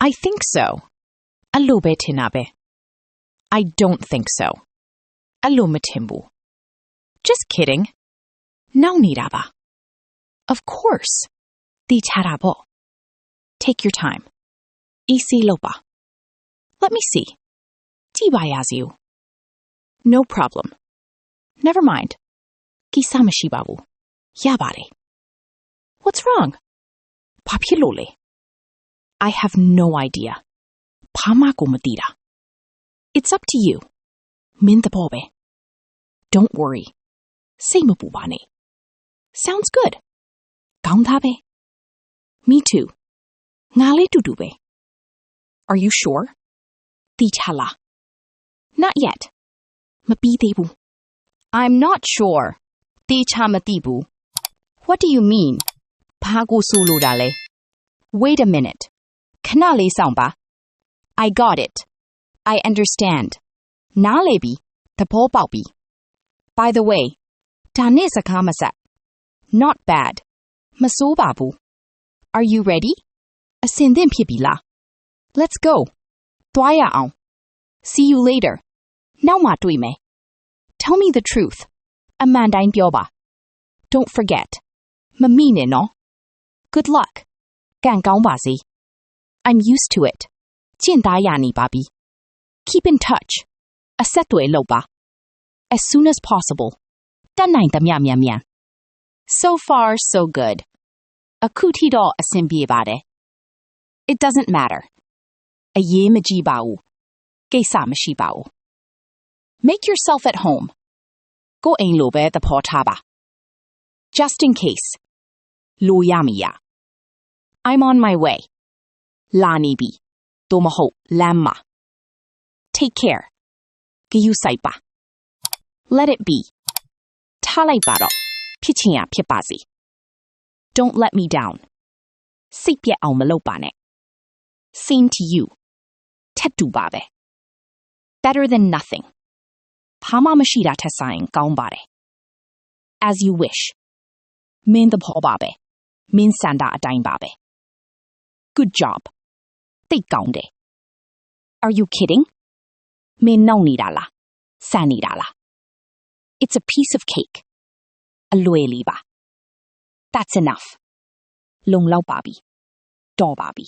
I think so. အဲ့လိုပဲထင်တာပဲ I don't think so. အဲ့လိုမထင်ဘူး Just kidding. နောက်နေတာပါ Of course. သိချတာပေါ့ Take your time. Easy လုပ်ပါ Let me see. ကြည့်ပါရစေ No problem. Never mind. ကိစ္စမရှိပါဘူးရပါတယ် What's wrong? ဘာဖြစ်လို့လဲ I have no idea. ဘာမှကိုမသိတာ It's up to you. မင်းသဘောပဲ Don't worry. စိတ်မပူပါနဲ့ Sounds good. ကောင်းသားပဲ Me too. ငါလေးတူတူပဲ Are you sure? သိချလား Not yet. မပြီးသေးဘူး I'm not sure. သိချမသိဘူး What do you mean? ဘာကိုဆိုလိုတာလဲ Wait a minute. ခဏလေးစောင့်ပါ I got it. I understand. နားလေပြီသဘောပေါက်ပြီ By the way, ဒါနဲ့စကားမဆက် Not bad. မဆိုးပါဘူး Are you ready? အဆင်သင့်ဖြစ်ပြီလား Let's go. သွားရအောင် See you later. နောက်မှတွေ့မယ် Tell me the truth. အမှန်တိုင်းပြောပါ Don't forget. မမိနဲ့နော် Good luck. ကံကောင်းပါစေ I'm used to it. ကျင့်သားရနေပါပြီ Keep in touch. အဆက်အသွယ်လုပ်ပါ As soon as possible. တတ်နိုင်သမျှမြန်မြန် So far, so good. အခုထိတော့အဆင်ပြေပါတယ် It doesn't matter. အရေးမကြီးပါဘူး ကိစ္စမရှိပါဘူး Make yourself at home. ကိုယ့်အိမ်လိုပဲသဘောထားပါ Just in case. လိုရမည်ရ I'm on my way. လာနေပြီသို့မဟုတ်လမ်းမှာ Take care. ဂရုစိုက်ပါ Let it be. ထားလိုက်ပါတော့ဖြစ်ချင်ရဖြစ်ပါစေ Don't let me down. စိတ်ပြက်အောင်မလုပ်ပါနဲ့ Same to you. ထပ်တူပါပဲ Better than nothing. ဘာမှမရှိတာထက်ဆိုင်ကောင်းပါတယ် As you wish. မင်းသဘောပါပဲမင်းစံတာအတိုင်းပါပဲ Good job. သိကောင်းတယ် Are you kidding? မင်းနှောက်နေတာလားစံနေတာလား It's a piece of cake. အလွယ်လေးပါ That's enough. လုံလောက်ပါပြီတော်ပါပြီ